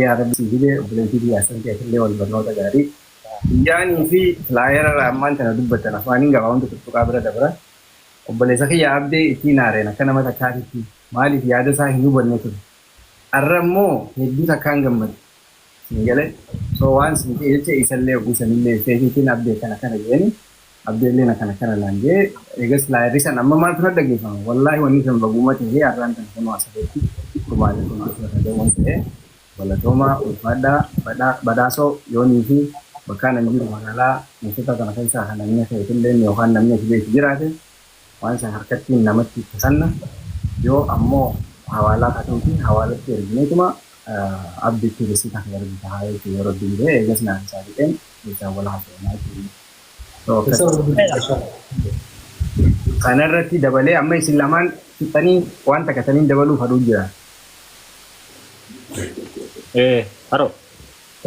يا رب سيدي وبلنتي دي أحسن كده اللي والبرنامج جاري يعني في فلاير رمان تنا دبّت أنا فاني قاعد تقابل دبرة وبلسه يا عبدي تينارنا كنا ما تكاري مالي في هذا ساعة هنو بنيتو الرمو هدي تكان جمد سنجله so once itu isalle usanille tekin abde kana yani abde lena kana lanje egas la risa namma ma tuna dage fa wallahi wani kan baguma te ya ran tan kuma asabeti kuma ne kuma da wonse wala toma bada so yoni fi bakana ngiru manala musuta kana kai sa hananya sai tille ne yohan namne be jirate wansa harkatin namatti sanna yo ammo hawala katunti hawala te ne kuma update to the site yang berbahaya itu ya Robin deh, ya guys, nanti saya bikin bisa wala hasil nanti. So, karena rati double, amma isilaman kita ni kuanta kata ni double haruja. Haro.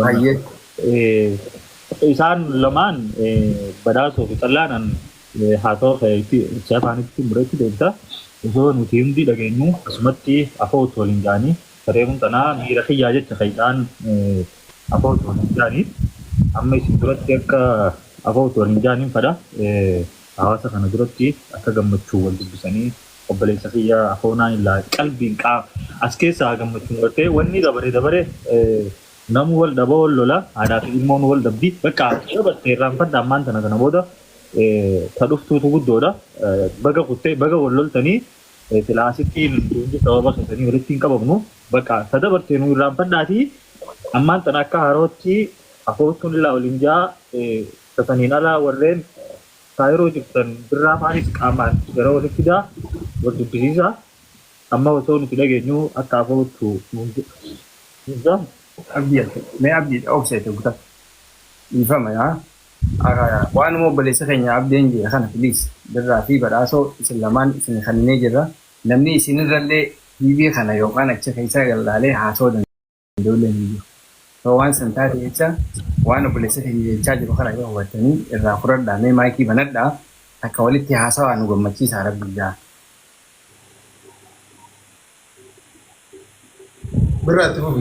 Aye. Isan laman badaso kita lanan hato itu siapa nih itu mereka itu itu nutim di dagenmu asmati apa utulinjani Karena tanah ni rakyat aja cakaitan apa tu orang ni, amma isi durat tiak apa tu orang ni pada awak sekarang durat ki agak gammachu wajib bisani, obboleh sakiya apa orang illa kalbin ka aske sa gammachu berte wani dabare namu wal dabol lola ada ilmu wal dabdi beka berte rampat daman tanah boda taduf tu doda baga wallol tani Filasitin tunjuk tahu bahasa ini berarti tingkah bagnu, baka sada bertemu rampan dasi, aman tanaka haroti, aku tuh nila olinja, kesanina la warren, kairo jeptan berapa hari aman, berapa hari tidak, berdisisa, amma waktu itu tidak genyu, aku tuh mungkin, bisa, abdi, saya tu kita, ifam ya. Waan mo balisa kanya abdeen je kana please darra fi baraso islaman isin khanine jira namni isin ralle TV kana yo kana ce kai sai gallale ha so da dole ne to wan san ta ce ta wan balisa kanya charge ko kana yo watani irra kurar da mai maki banadda aka waliti ha sawa nu gwamnati sarar bija berat mo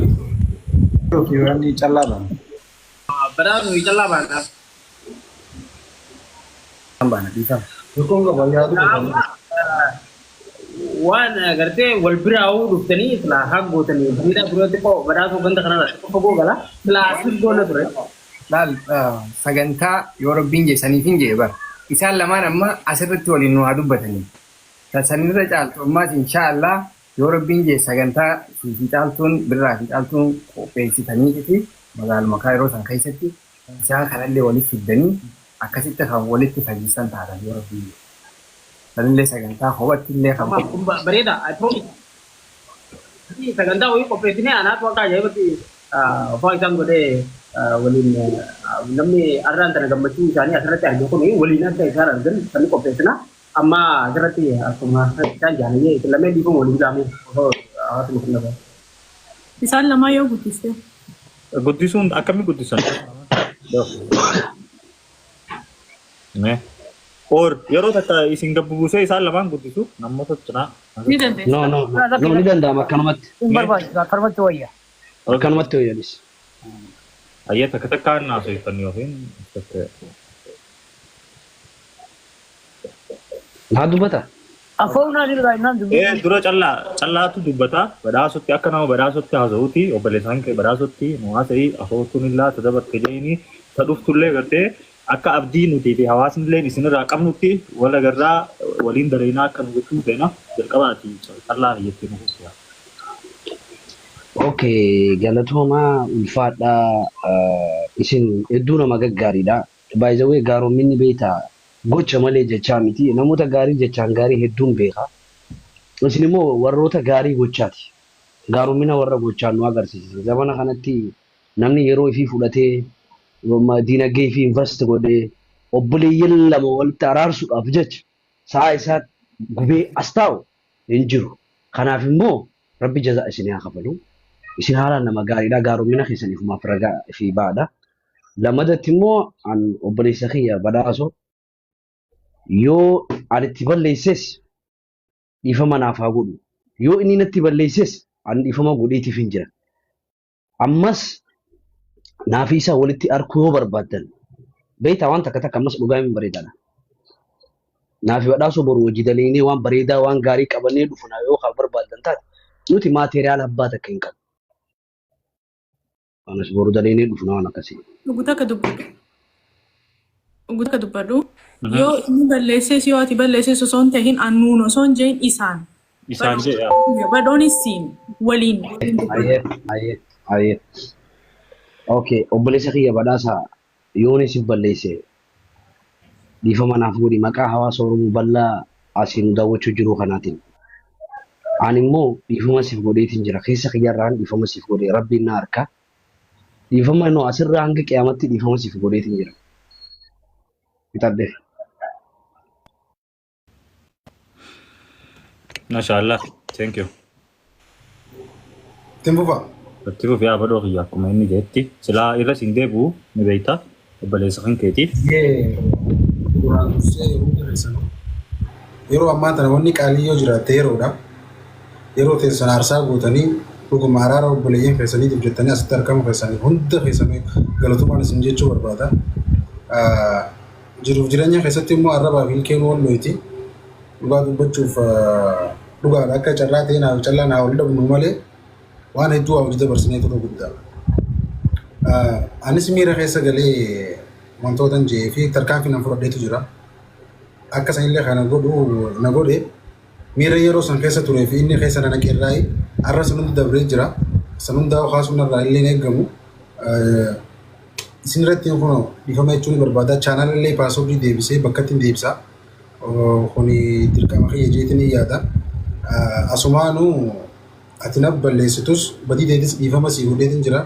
to ki wani challa ba berat ni challa ba bana bisa hukum nggak banyak tu wan garte wal birau duftani la haggo tani bira burate ko bada ko banda kana ko go gala la asil go na tore dal saganta yoro binje sani finje ba isal lamana amma asirti walin no adu batani ta sanira jalto amma insha Allah yoro binje saganta fi jaltun birra fi jaltun ko pe sitani kiti magal makairo san kaisati sai kanalle wali fiddani akasitti kan walitti fajisan taatan yeroo biyya. Sanillee sagantaa hubatti illee kan bareeda. I promise. Sagantaa wayii qopheessinee anaatu akka ajaa'ibatti afaan isaan godhee waliin namni arraan tana gammachuu isaanii asirratti arginu kun waliin adda isaan argan kan qopheessina. Amma asirratti akkuma isaan jaalanyee lamee dhiifamu waliin jaamee hawaasni kun nama. Isaan lamaa yoo guddiste. Guddisuun akkamii guddisan? Or yeroo takka isin gabbubusee isaan lamaan guddisu namoota cinaa. Ni dandeessa. No, ni danda'ama akkanumatti. Hin barbaachisu akkanumatti wayya. Akkanumatti wayyanis. Ayyaa takka takkaan naasoftan yookiin Naa dubbata. Afoonaa ni dhugaa dubbata. Dura callaatu dubbata badhaasotti akka nama badhaasotti haasa'uuti obboleessaan kee badhaasotti nuwaasa'ii afootuun illaa tadabatte jeeni tadhuftullee gartee akka abdii nuti fi hawaasni illee isinirraa qabnutti wal agarraa waliin dareenaa akka nu gochuu feena jalqabaati callaa hiyyattii nu gosa. Okay, galatooma ulfaadhaa isin hedduu nama gaggaariidha. By the way, gaaromminni beektaa gocha malee jechaa miti. Namoota gaarii jechaan gaarii hedduun beeka. Isin immoo warroota gaarii gochaati. Gaarommina warra gochaan nu agarsiisa. Zamana kanatti namni yeroo ifii fudhatee dinagdee fi invest godhee obboleeyyan lama walitti araarsuudhaaf jecha sa'a isaa gubee as taa'u hin jiru. Kanaaf immoo rabbi jazaa isin haa kafalu. Isin haalaan nama gaariidha. Gaaromina keessaniif maaf ragaa fi baadha. Lamadatti immoo an obboleessa kiyya badhaasoo yoo ani itti balleesses dhiifama naaf haa godhu. Yoo inni natti balleesses ani dhiifama godheetiif hin jira. ammas naafii isaa walitti arkuu yoo barbaadan beektaa waan takka takka ammas dhugaa hin bareedadha. Naafi badhaasoo boru hojii daleeynee waan bareedaa waan gaarii qabannee dhufna yoo kan barbaadan taate nuti maateriyaala abbaa takka hin qabu. Anas boru daleeynee dhufna waan akkasii. Dhuguta ka dubbadhu. Yoo inni balleesses yoo ati balleesses osoo hin ta'in annuun osoo hin jeen isaan. Isaan jedha. Badhoon isiin waliin. Ayyee. Okay, obboleessa kiyya badhaasaa yoon isif balleesse dhiifama naaf godhi maqaa hawaasa Oromoo bal'aa asiin daawwachuu jiru kanaatiin. Ani immoo dhiifama siif godheetiin jira. Keessa kiyyarraan dhiifama siif godhee rabbiin na harka. Dhiifama innoo asirraa hanga qiyamatti dhiifama siif godheetiin jira. Bitadde. Mashallah. Thank you. Timbufa. Itti fufee abadoo kiyya akkuma inni jetti silaa irra siin deebi'u ni beektaa obboleessa kan keetii. Duraan dursee yeroo ammaa tana wanni qaaliyyoo jiraatte yeroodha. Yeroo teessan aarsaa gootanii dhuguma araara obboleeyyan keessaniitiif jettanii asitti argamu keessanii hunda keessanii galatumaan isin jechuu barbaada. Jiruuf jireenya keessatti immoo arrabaa fi ilkeen walloyti dhugaa dubbachuuf dhugaadha akka carraa ta'e naaf callaa naa ol dhabnu malee waan hedduu hojii dabarsinee turuu guddaa. Anis miira keessa galee wantoota jee fi tarkaanfii nan fudhadheetu jira. Akka sanillee kana godhu na godhe miira yeroo san keessa turee fi inni keessa na naqeerraa arra sanutti dabree jira. Sanundaa haasuu narraa illee eegamu. Isin irratti kun dhiifama jechuun barbaada. Chaanaalillee paaswordii deebisee bakka ittiin deebisaa. Kuni dirqama kiyya jeetiin yaada. Asumaanuu ati na balleessitus badii deetis dhiifama sii godheetiin jira.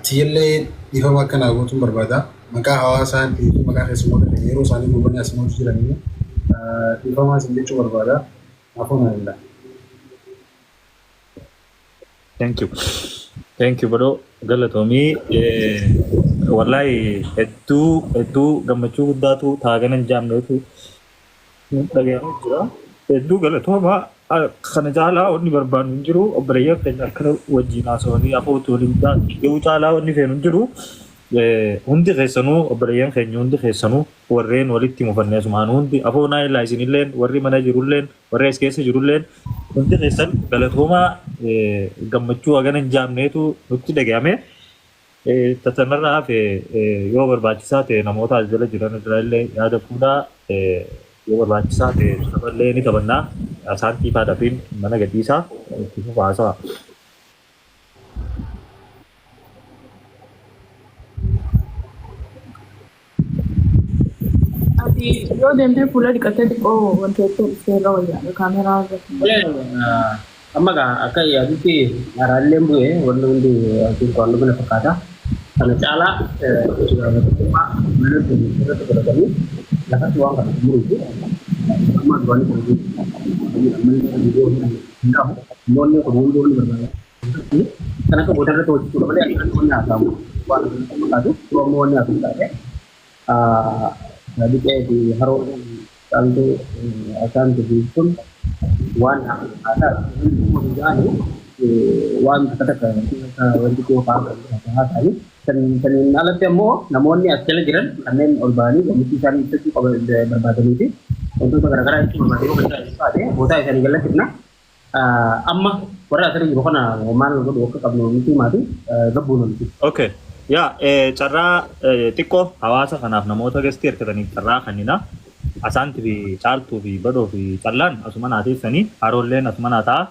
Tiyyallee dhiifama akka naa gootuun barbaada. Maqaa hawaasaa fi maqaa keessummaa kan yeroo isaanii gobanni asii hojii jiranii dhiifama isin jechuu barbaada. Afaan Allah. Thank you badoo galatoomii wallahi hedduu gammachuu guddaatu taaganan jaamneetu dhagayamu jira. Hedduu galatoomaa kana caalaa wanni barbaannu hin jiru obboleeyyan keenya akkana wajjin haasawanii afootu waliin yoo caalaa wanni feenu hin jiru. Hundi keessanuu obboleeyyan keenya hundi keessanuu warreen walitti mufannee sumaan hundi afoonaa illaa isinilleen warri mana jirulleen warri as keessa jirulleen hundi keessan galatoomaa gammachuu hagana hin jaamneetu nutti dhagahame. Tatanarraa hafe yoo barbaachisaa ta'e namoota as jala jiran irraallee yaada fuudhaa yoo barbaachisaa ta'e saballee ni taphannaa isaan tiifaadhaafiin mana gadhiisaa itti fufaasaa. Yoo deemtee fuula dhiqattee xiqqoo wantoota seerra wayyaa kaameraa irratti. Amma akka yaadutti araalleen bu'ee wanti hundi waan dhumana fakkaata. Kana caalaa irratti godhatanii lafatti waan kana muruufi amma waan namoonni kun hundi waliin barbaada. Kan akka booda irratti hojjechuudha malee akka wanni haasamu waan fakkaatu ammoo wanni haasamu taate. Jadi kayak di harus tentu akan diberikan wan ada kemudian wan kata-kata untuk apa tadi dan alat temo namun ni asal jiran anen urbani mesti cari itu kalau berbahasa itu untuk gara-gara itu berbahasa itu ada botai saya jalan kita amma orang asal juga kena oman itu ke kamu mesti mati gabungan itu. Okay. Ya, cara tiko hawaasa kanaaf namoota gestii hirkatanii carraa kannina asaanti fi caaltuu fi badoo fi callaan asuma naa teessanii haroolleen asuma naa ta'a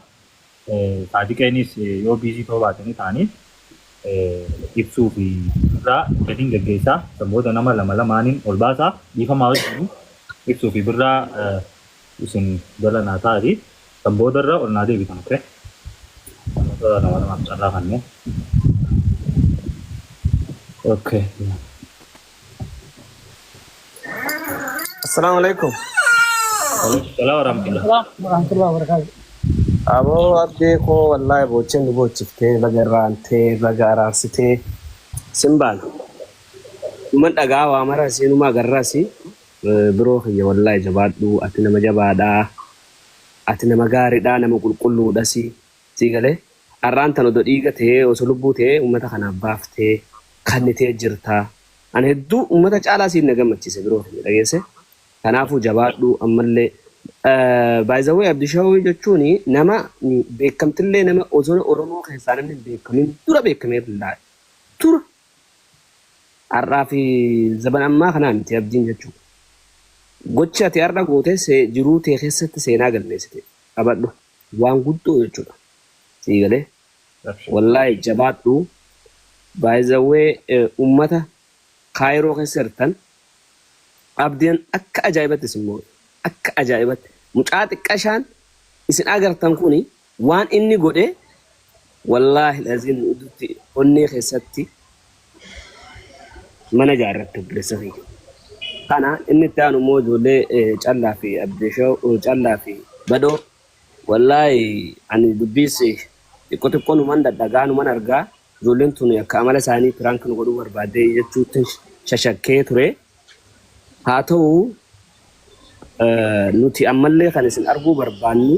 saadiqeenis yoo biizii ta'uu baatanii ta'anii ibsuu fi birraa gadiin gaggeessaa saboota nama lamaaniin ol baasaa dhiifamaa wajjin ibsuu fi birraa isin jala naa ta'ati saboota irra ol naa deebitan ture namoota lamaaf carraa kanneen. Okay. Assalamualaikum. Waalaikumsalam warahmatullahi wabarakatuh. Abo abde ko wallahi bocin bocifte bagarante bagararsite simbal. Man dagawa mara sai numa garrasi bro ya wallahi jabadu atina majabada atina magari da na magulkullu dasi sigale arraan tan odoo dhiiga ta'ee osoo lubbuu ta'ee uummata kanaaf baaftee kannitee jirta. Ani hedduu uummata caalaa siin na gammachiise biroo dhageesse. Kanaafuu jabaadhu ammallee baay'izawee Abdishawii jechuun nama beekamtillee nama osoo Oromoo keessaa namni beekamin dura beekamee billaa'e. Tura. Har'aa fi zaban ammaa kanaa miti abdiin jechuudha. Gochi ati har'a gootee jiruu tee keessatti seenaa galmeessite qabadhu waan guddoo jechuudha. Sii galee wallaahi jabaadhu baay'izawee uummata kaayiroo keessa jirtan abdiin akka ajaa'ibatti isin moo'e akka ajaa'ibatti mucaa xiqqashaan isin agartan kuni waan inni godhe wallaahi laziin udutti onnee keessatti mana jaarratti bilisa fi kana inni itti aanu immoo ijoollee callaa fi abdishoo callaa fi badoo wallaahi ani dubbiisi xiqqoo numan dadhagaa numan argaa ijoolleen tun akka amala isaanii piraank nu godhuu barbaadee jechuutti shashakkee ture haa ta'u nuti ammallee kan isin arguu barbaannu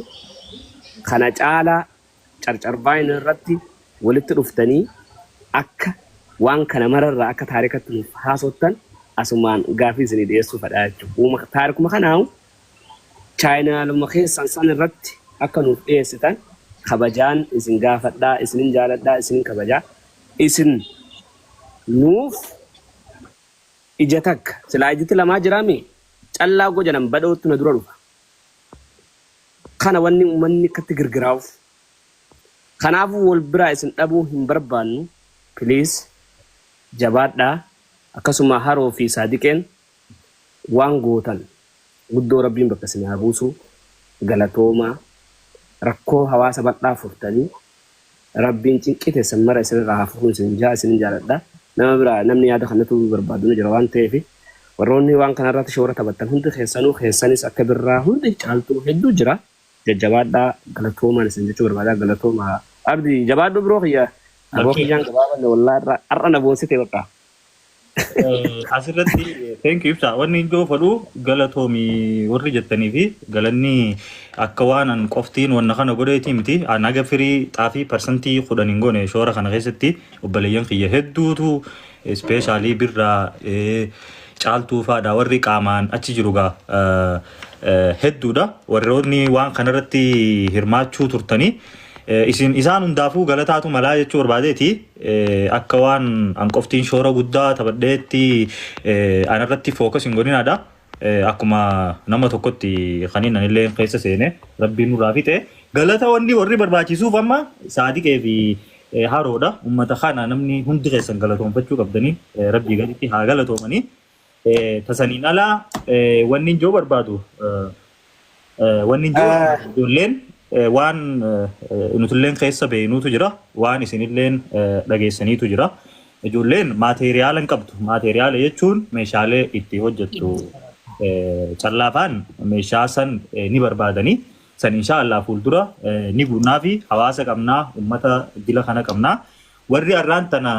kana caalaa carcarbaan irratti walitti dhuftanii akka waan kana mararraa akka taarikatti nuuf haasottan asumaan gaafii isinii dhiyeessuu fedhaa jechuudha. Taarikuma kanaahu chaayinaaluma keessan san irratti akka nuuf dhiyeessitan kabajaan isin gaafadhaa isinin jaaladhaa isinin kabajaa isin nuuf ija takka silaa ijiti lamaa jiraami callaa gojanan badhootti na dura dhufa. Kana wanni uummanni akkatti girgiraa'uuf. Kanaafuu wal biraa isin dhabuu hin barbaannu please jabaadhaa akkasuma haroo fi saadiqeen waan gootan guddoo rabbiin bakka isin haa buusu galatoomaa rakkoo hawaasa bal'aa furtanii rabbiin cinqite san mara isin irraa hafuun isin jaaladha. Nama biraa namni yaada kanatu barbaadu jira waan ta'eef warroonni waan kanarratti shoora taphattan hundi keessanis akka birraa hundi caaltuu hedduu jira. Jajjabaadhaa galatoomaan isin jechuu barbaadaa galatoomaa abdi jabaadhu biroo kiyya aboo kiyyaan gabaabanne wallaahi har'a na boonsite bakka. Asirratti thank you ibsa wanni iddoo fadhu galatoomii warri jettanii fi galanni akka waan an qoftiin wanna kana godheetii miti anaga firii xaafii parsantii 10 hin goone shoora kana keessatti obboleeyyan kiyya hedduutu ispeeshaalii birraa caaltuu faadha warri qaamaan achi jiru gaa hedduudha warroonni waan kanarratti hirmaachuu turtanii isin isaan hundaafuu galataatu malaa jechuu barbaadeeti akka waan an qoftiin shoora guddaa taphadheetti anarratti fookas hin godhinaadha akkuma nama tokkotti kaniin anillee keessa seene rabbiin nurraa fixe galata wanni warri barbaachisuuf amma saadiqee fi haroodha ummata kana namni hundi keessan galatoonfachuu qabdanii rabbii gaditti haa galatoomanii tasaniin alaa wanni joo barbaadu wanni joo ijoolleen waan nutulleen keessa beeynuutu jira waan isinilleen dhageessaniitu jira ijoolleen maateriyaala hin qabdu maateriyaala jechuun meeshaalee itti hojjettu callaafaan meeshaa san ni barbaadanii san inshaallah fuuldura ni guunnaa fi hawaasa qabnaa ummata dila kana qabnaa warri arraan tana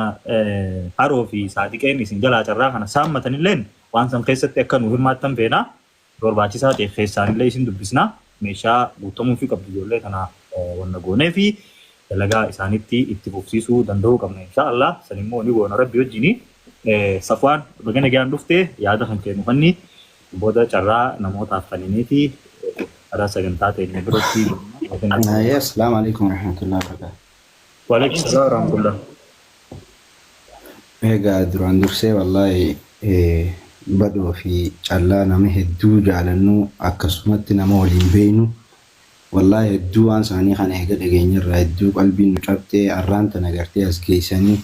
haroo fi saadiqeen isin jalaa carraa kana saammatanilleen waan san keessatti akka nu hirmaattan feenaa barbaachisaa ta'e keessaanillee isin dubbisnaa meeshaa guutamuu fi qabdu ijoollee kana wanna goonee fi dalagaa isaanitti itti fufsiisuu danda'uu qabna inshaallah san immoo ni goona rabbi wajjini safwaan bagana gaan dhuftee yaada kan kennu fanni booda carraa namootaaf kanniniiti ada sagantaa ta'e biratti assalamu alaikum warahmatullahi wabarakatuh. Wa alaikum assalam warahmatullah. Egaa duraan dursee wallahi badoo fi callaa nama hedduu jaalannu akkasumatti nama waliin beeynu wallahi hedduu waan isaanii kana eega dhageenyarraa hedduu qalbiin nu cabxee arraan tana gartee as geessanii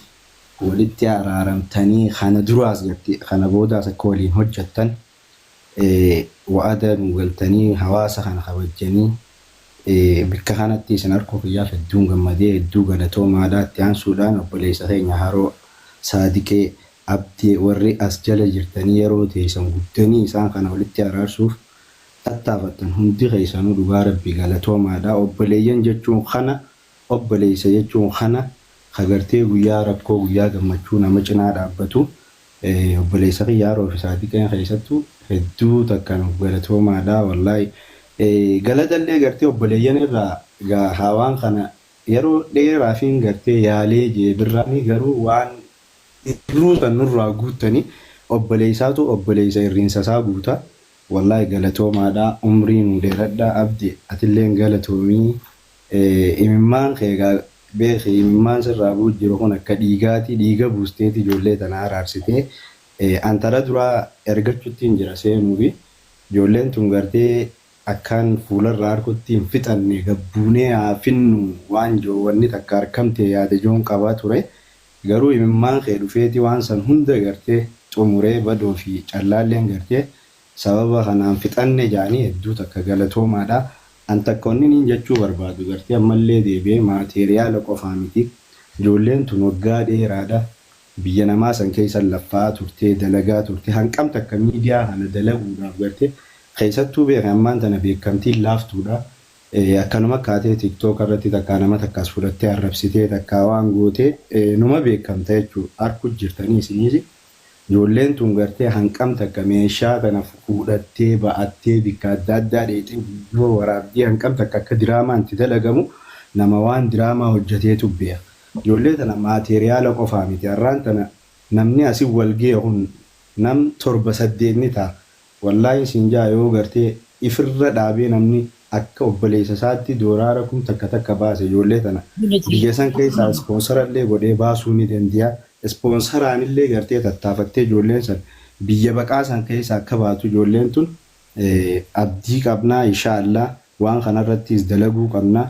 walitti araaramtanii kana duraas gartee kana boodaas akka waliin hojjettan wa'ada nu galtanii hawaasa kana kabajjanii bikka kanatti isin harkoo kiyyaaf hedduun gammadee hedduu galatoomaadhaa itti aansuudhaan obboleessa keenya haroo saadiqee abdii warri as jala jirtanii yeroo teessan guddanii isaan kana walitti araarsuuf tattaafattan hundi keessanuu dhugaa rabbii galatoomaadhaa obboleeyyan jechuun kana obboleessa jechuun kana kagartee guyyaa rakkoo guyyaa gammachuu nama cinaa dhaabbatu obboleessa kiyyaa haroo fi saadiqeen keessattuu hedduu takkan galatoomaadhaa wallahi galadallee gartee obboleeyyan irraa hawaan kana yeroo dheeraafiin gartee yaalee jee birraanii garuu waan irruu san nurraa guuttanii obboleessaatu obboleessa irriinsa isaa guuta. Wallahi galatoomaadha umrii nu dheeradha abdi atilleen galatoomii imimmaan keegaa beekee imimmaan sirraa bu'u jiru kun akka dhiigaati dhiiga buusteeti ijoollee tanaa araarsitee antara duraa ergachuutti hin jira seenuufi ijoolleen tun gartee akkaan fuularraa harkutti hin fixanne gabbuunee haa finnu waan joowwanni takka harkamte yaada joon qabaa ture garuu imimmaan kee dhufeeti waan san hunda gartee xumuree badoo fi callaalleen gartee sababa kanaan fixanne jaanii hedduu takka galatoomaadha. An takka onni niin jechuu barbaadu gartee ammallee deebi'ee maateriyaala qofaa miti ijoolleen tun waggaa dheeraadha biyya namaa san keessa laffaa turtee dalagaa turte hanqam takka miidiyaa kana dalaguudhaaf gartee keessattuu beekammaan tana beekamtiin laaftuudha. Akkanuma kaatee tiktook irratti takkaa nama takkaas fudhattee arrabsitee takkaa waan gootee numa beekamta jechuudha harku jirtanii isiniisi. Ijoolleen tun gartee hanqam takka meeshaa kana fuudhattee ba'attee bikka adda addaa dheetee viidiyoo waraabdii hanqam takka akka diraamaan itti dalagamu nama waan diraamaa hojjeteetu beeka. Ijoollee tana maateriyaala qofaa miti har'aan tana namni asii wal ga'e kun nam 7-8 ta'a. Wallaahi sinjaa yoo gartee ifirra dhaabee namni akka obboleessa isaatti dooraara kun takka takka baase ijoollee tana biyya san keessaa ispoonsarallee godhee baasuu ni danda'a. Ispoonsaraanillee gartee tattaafattee ijoolleen san biyya baqaa san keessaa akka baatu ijoolleen tun abdii qabnaa inshaallah waan kanarrattis dalaguu qabnaa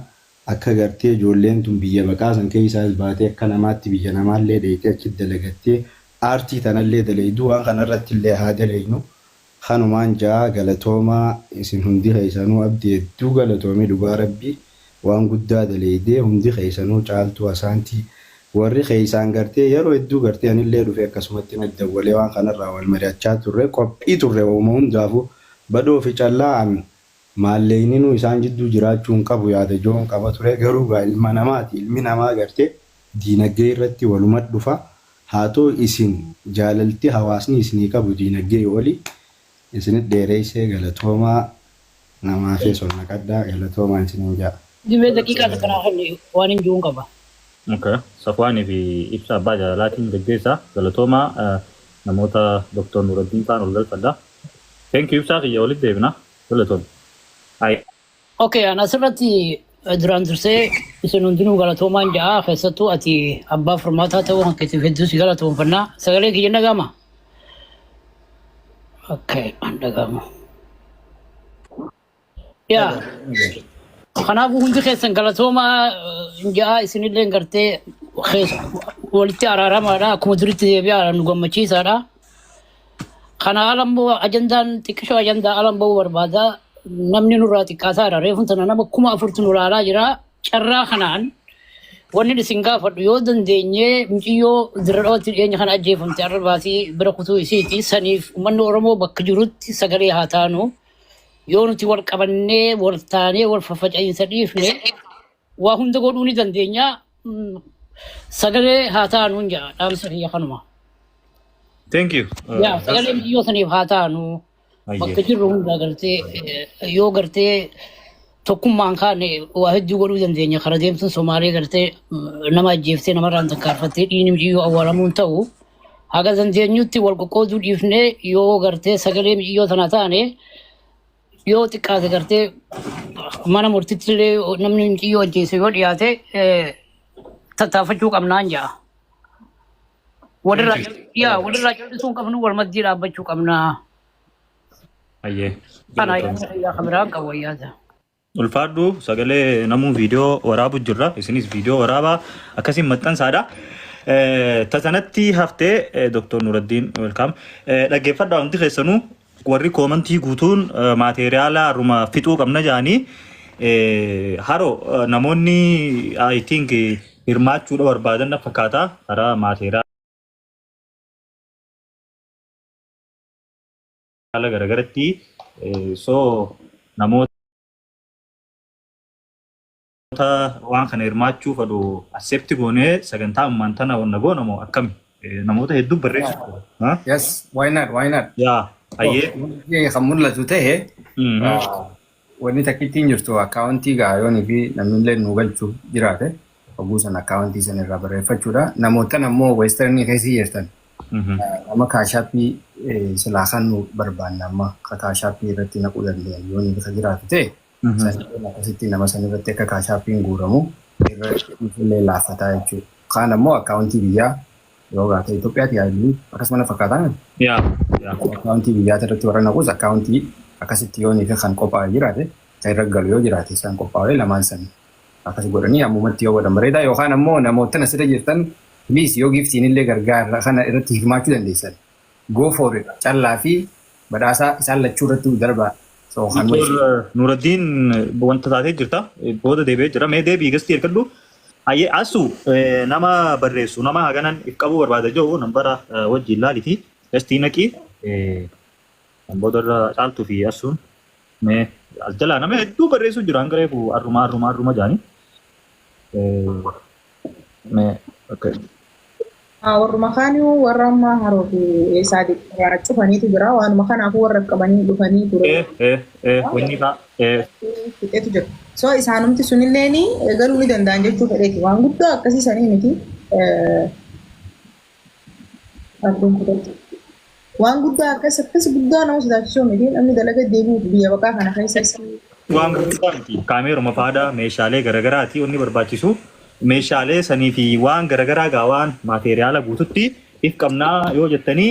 akka gartee ijoolleen tun biyya baqaa san keessaas baatee akka namaatti biyya namaallee dheeyitee achitti dalagattee aartii tanallee daleeyduu waan kanarratti illee haa daleynu kanumaan jaa galatoomaa isin hundi keessanuu abdii hedduu galatoomii dhugaa rabbii waan guddaa daleeydee hundi keessanuu caaltuu asaantii warri keessaan gartee yeroo hedduu gartee anillee dhufe akkasumatti naddawwalee waan kanarraa wal mari'achaa turre qophii turre uuma hundaafuu badoo fi callaan maalleeyninuu isaan jidduu jiraachuu hin qabu yaada joon qaba ture garuu ilma namaati ilmi namaa gartee diinagdee irratti walumat dhufa haa ta'u isin jaalalti hawaasni isinii qabu diinagdee olii isinit dheereessee galatoomaa namaa fi sonna qaddaa galatoomaa isin jaa. Dibee daqiiqaa takkanaa waan hin jiruun qaba. Okay. Safwani fi ibsa abbaa jaalalaatiin gaggeessaa galatoomaa namoota Dr. Nuruddin ta'an ol galfadha. Thank you ibsaa kiyya walitti deebina galatoom. Okay, ana asirratti duraan dursee isin hundinuu galatoomaan ja'a keessattuu ati abbaa furmaataa ta'uu kan keessatti hedduu si galatoomfannaa sagalee kiyya dhaga'ama. Okay, dhaga'ama. Yaa. Kanaafuu hundi keessan galatoomaa ja'a isinillee gartee walitti araaramaadha akkuma duritti deebi'aa nu gammachiisaadha. Kana alammoo ajandaan xiqqishoo ajandaa alam ba'uu barbaada namni nurraa xiqqaasaadha reefun tana nama 4,000 nu ilaalaa jira carraa kanaan wanni isin gaafadhu yoo dandeenyee muciyyoo dirradhootti dhiyeenya kana ajjeefamte arbaasii bira kutuu isiiti saniif uummanni Oromoo bakka jirutti sagalee haa taanu. Yoo nuti wal qabannee wal taanee wal faffaca'insa dhiifne waa hunda godhuu ni dandeenya sagalee haa taanuun jedha dhaamsa kiyya kanuma. Thank you. Yaa sagalee biyyoo saniif haa taanu bakka jirru hunda gartee yoo gartee tokkummaan kaane waa hedduu godhuu dandeenya kara deemtuun Somaalee gartee nama ajjeeftee namarraan takkaarfattee dhiini biyyoo awwaalamuun ta'u haga dandeenyutti wal qoqqooduu dhiifne yoo gartee sagalee biyyoo tana taane yoo xiqqaate gartee mana murtiitti illee namni biyyoo ajjeese yoo dhiyaate tattaafachuu qabnaan ja'a. Walirraa callisuun qabnu wal maddii dhaabbachuu qabnaa. Ayyee. Kana yaa kameraan qabu wayyaata. Ulfaadhu sagalee namuu viidiyoo waraabu jirra isinis viidiyoo waraabaa akkasiin maxxansaadha. Tasanatti haftee Dr. Nuruddin welcome. Dhaggeeffadhaa hundi keessanuu warri koomantii guutuun maateriyaala haruma fixuu qabna jaanii haroo namoonni I think hirmaachuudha barbaadan fakkaata karaa maateriyaala garagaratti so namoota waan kana hirmaachuu fadhu accept goonee sagantaa ammaan tana wanna goonamoo akkami namoota hedduu barreessu. Yes, why not? Yeah. Ayyee. Kan mul'atu ta'e wanni takkittiin jirtu akkaawuntii gaayyoonii fi namni illee nu galchuu jiraate Oguusan akkaawuntii san irraa barreeffachuudha. Namoota ammoo weestarnii keessa jirtan nama kaashaappii silaa kan nu barbaanna amma kaashaappii irratti naquu dandeenyu yoo ni jiraatu ta'e akkasitti nama san irratti akka kaashaappiin guuramu irra laaffataa jechuudha. Kaan ammoo akkaawuntii biyyaa yoo gaata Itoophiyaatti yaaduu akkasuma fakkaataan akkaawuntii biyyaa irratti warra naquus akkaawuntii akkasitti yoo ni kan qophaa'ee jiraate kan irra galu yoo jiraate isaan qophaa'ee lamaan san akkas godhanii ammumatti yoo godhan bareeda yookaan ammoo namoota asirra jirtan please yoo giftiin illee gargaara kana irratti hirmaachuu dandeessan go for it callaa fi badhaasaa isaan lachuu irratti darbaa. Nuraddiin wanta taatee jirta booda deebi'ee jira mee deebii gastii ergadhu hayyee asu nama barreessu nama haganan if qabuu barbaada jiru nambara wajjin laalitii gastii naqii booda irra caaltuu fi asuun mee as jalaa nama hedduu barreessuu jira hanga reefu arruma jaanii. Warruma kaanii warra ammaa haroofi saadi cufaniitu jira waanuma kanaafuu warra qabanii dhufanii ture. Wanni Fixeetu jira. So isaanumti sunilleen galuu ni danda'an jechuu fedheeti. Waan guddaa akkasii sanii miti. Waan guddaa akkas guddaa nama sodaachisuu miti namni dalaga deebi'uuf biyya baqaa kana keessa. Waan guddaa miti kaameeruma faadaa meeshaalee garaagaraati wanni barbaachisu. Meeshaalee sanii fi waan garaagaraa gaawaan maateriyaala guututti if qabnaa yoo jettanii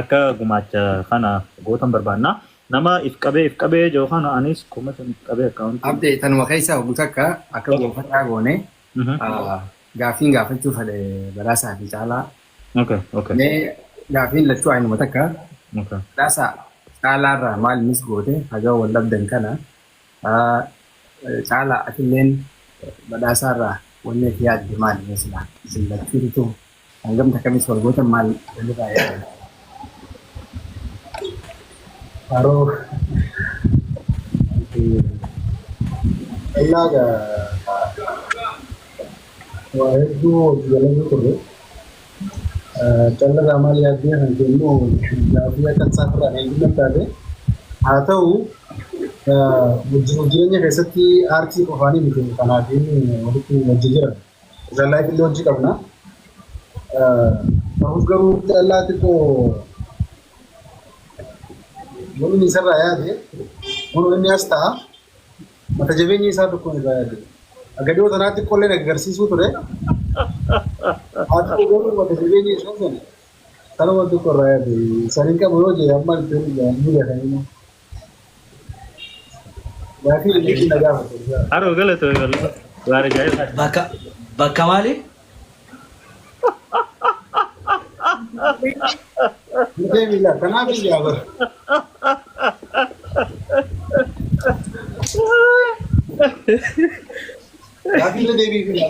akka gumaacha kana gootan barbaannaa nama if qabee jiru kana anis kuma san if qabee akkaawuntii. Abdee tanuma keessaa hojjetu akka goofataa goone gaafiin gaafachuu fedhe badhaasaa fi caalaa. Mee gaafiin lachuu aynuma takka badhaasaa caalaarraa maal mis goote hagaa wal dhabdan kana caalaa atilleen badhaasaarraa wanne fi yaadde maal mesela isin lachuutu hangam takamis wargoota maal walirraa yaaddan. Haroo illaaga waa hedduu hojii turre callarraa maal yaaddee kan jennu gaafii akka isaarraa eeguudhaan taate haa ta'u jireenya keessatti aartii qofaanii miti kanaaf walitti hojii jira. Zallaa illee hojii qabna. Ta'us garuu callaa xiqqoo wanni isarraa yaade kun inni as ta'a mata jabeenya isaa tokko irraa yaade. Agadoo tanaa xiqqoollee agarsiisuu ture. Haa ta'u garuu mata jabeenya isaa sana kanuma tokko irraa yaade. Saniin qabu yoo jee amma ni gaafanii. Haroo galatoo waan ajaa'iba. Bakka maali? Deebiila kanaaf iyyaa bara. Gaafiilee deebii